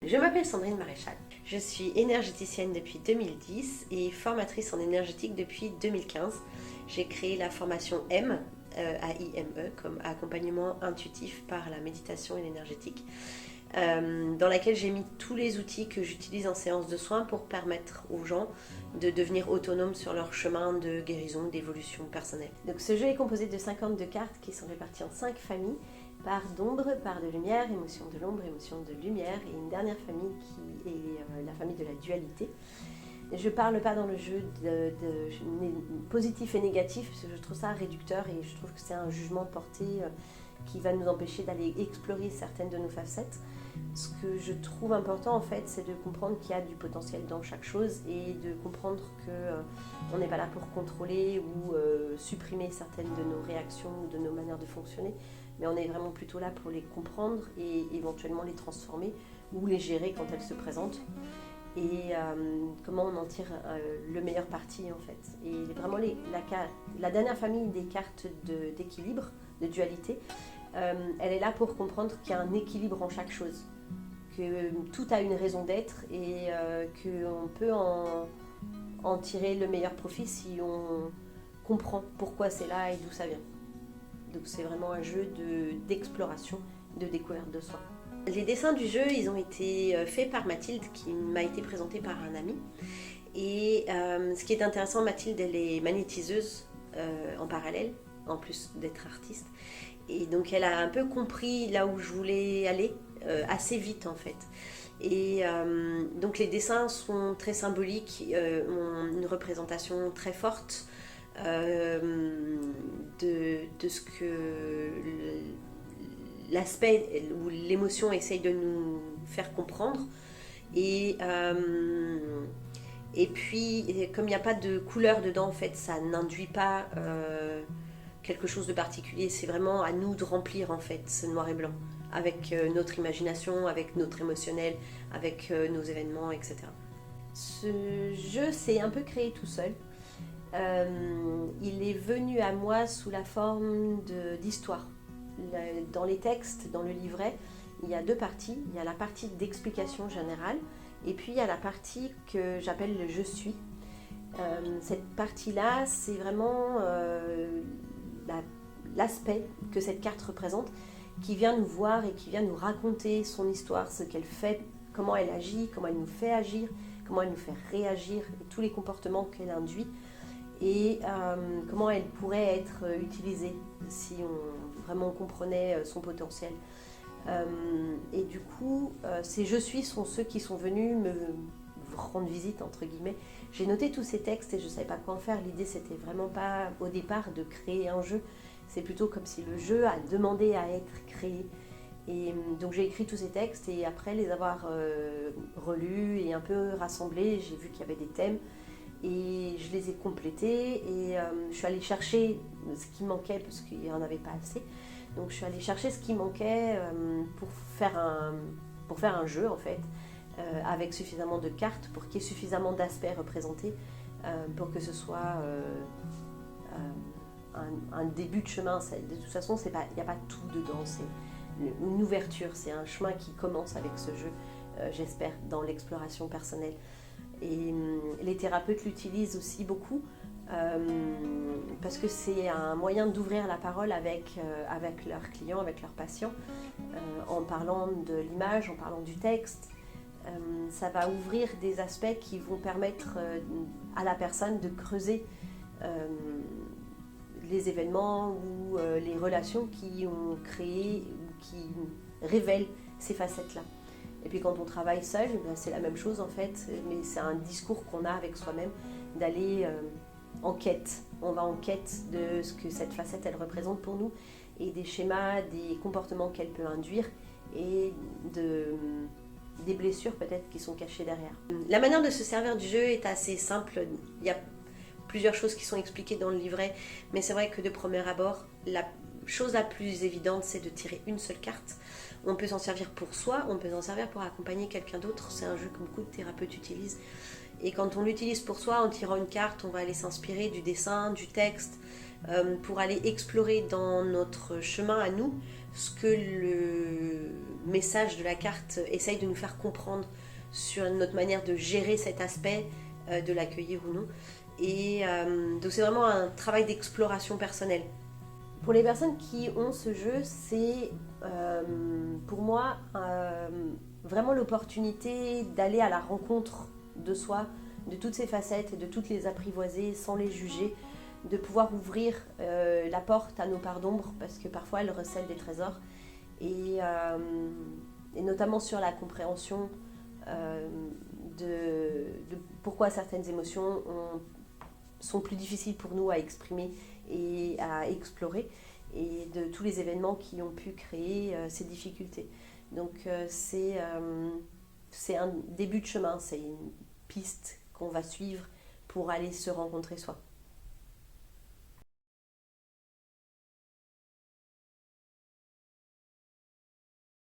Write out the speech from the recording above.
Je m'appelle Sandrine Maréchal, je suis énergéticienne depuis 2010 et formatrice en énergétique depuis 2015. J'ai créé la formation M, AIME, comme accompagnement intuitif par la méditation et l'énergétique, dans laquelle j'ai mis tous les outils que j'utilise en séance de soins pour permettre aux gens de devenir autonomes sur leur chemin de guérison, d'évolution personnelle. Donc ce jeu est composé de 52 cartes qui sont réparties en 5 familles, part d'ombre, part de lumière, émotion de l'ombre, émotion de lumière, et une dernière famille qui est la famille de la dualité. Je ne parle pas dans le jeu de positif et négatif, parce que je trouve ça réducteur et je trouve que c'est un jugement porté qui va nous empêcher d'aller explorer certaines de nos facettes. Ce que je trouve important en fait, c'est de comprendre qu'il y a du potentiel dans chaque chose et de comprendre qu'on n'est pas là pour contrôler ou supprimer certaines de nos réactions ou de nos manières de fonctionner, mais on est vraiment plutôt là pour les comprendre et éventuellement les transformer ou les gérer quand elles se présentent. Et comment on en tire le meilleur parti en fait. Et vraiment la dernière famille des cartes d'équilibre, de dualité, elle est là pour comprendre qu'il y a un équilibre en chaque chose, que tout a une raison d'être et qu'on peut en tirer le meilleur profit si on comprend pourquoi c'est là et d'où ça vient. Donc c'est vraiment un jeu d'exploration, de découverte de soi. Les dessins du jeu, ils ont été faits par Mathilde, qui m'a été présentée par un ami. Et ce qui est intéressant, Mathilde, elle est magnétiseuse en parallèle, en plus d'être artiste. Et donc elle a un peu compris là où je voulais aller, assez vite en fait. Et donc les dessins sont très symboliques, ont une représentation très forte de ce que l'aspect où l'émotion essaye de nous faire comprendre. Et puis, comme il n'y a pas de couleur dedans, en fait, ça n'induit pas quelque chose de particulier. C'est vraiment à nous de remplir, en fait, ce noir et blanc, avec notre imagination, avec notre émotionnel, avec nos événements, etc. Ce jeu s'est un peu créé tout seul. Il est venu à moi sous la forme d'histoire. Dans les textes, dans le livret, il y a deux parties. Il y a la partie d'explication générale et puis il y a la partie que j'appelle le « je suis ». Cette partie-là, c'est vraiment l'aspect que cette carte représente, qui vient nous voir et qui vient nous raconter son histoire, ce qu'elle fait, comment elle agit, comment elle nous fait agir, comment elle nous fait réagir, et tous les comportements qu'elle induit, et comment elle pourrait être utilisée si on vraiment comprenait son potentiel. Et du coup, ces « je suis » sont ceux qui sont venus me rendre visite, entre guillemets. J'ai noté tous ces textes et je ne savais pas quoi en faire. L'idée, c'était vraiment pas au départ de créer un jeu. C'est plutôt comme si le jeu a demandé à être créé. Et donc j'ai écrit tous ces textes et après les avoir relus et un peu rassemblés, j'ai vu qu'il y avait des thèmes. Et je les ai complétés et je suis allée chercher ce qui manquait parce qu'il n'y en avait pas assez. Donc je suis allée chercher ce qui manquait pour faire un jeu en fait, avec suffisamment de cartes, pour qu'il y ait suffisamment d'aspects représentés, pour que ce soit un début de chemin. De toute façon, il n'y a pas tout dedans, c'est une ouverture, c'est un chemin qui commence avec ce jeu, j'espère, dans l'exploration personnelle. Et les thérapeutes l'utilisent aussi beaucoup parce que c'est un moyen d'ouvrir la parole avec leurs clients, avec leurs patients, en parlant de l'image, en parlant du texte. Ça va ouvrir des aspects qui vont permettre à la personne de creuser les événements ou les relations qui ont créé ou qui révèlent ces facettes-là. Et puis quand on travaille seul, c'est la même chose en fait, mais c'est un discours qu'on a avec soi-même, d'aller en quête. On va en quête de ce que cette facette elle représente pour nous et des schémas, des comportements qu'elle peut induire et des blessures peut-être qui sont cachées derrière. La manière de se servir du jeu est assez simple. Il y a plusieurs choses qui sont expliquées dans le livret, mais c'est vrai que de premier abord, la chose la plus évidente, c'est de tirer une seule carte. On peut s'en servir pour soi, on peut s'en servir pour accompagner quelqu'un d'autre. C'est un jeu que beaucoup de thérapeutes utilisent. Et quand on l'utilise pour soi, en tirant une carte, on va aller s'inspirer du dessin, du texte, pour aller explorer dans notre chemin à nous, ce que le message de la carte essaye de nous faire comprendre sur notre manière de gérer cet aspect, de l'accueillir ou non. Et donc c'est vraiment un travail d'exploration personnelle. Pour les personnes qui ont ce jeu, c'est pour moi vraiment l'opportunité d'aller à la rencontre de soi, de toutes ses facettes et de toutes les apprivoiser sans les juger, de pouvoir ouvrir la porte à nos parts d'ombre parce que parfois elles recèlent des trésors et notamment sur la compréhension de pourquoi certaines émotions sont plus difficiles pour nous à exprimer et à explorer et de tous les événements qui ont pu créer ces difficultés. Donc c'est un début de chemin, c'est une piste qu'on va suivre pour aller se rencontrer soi.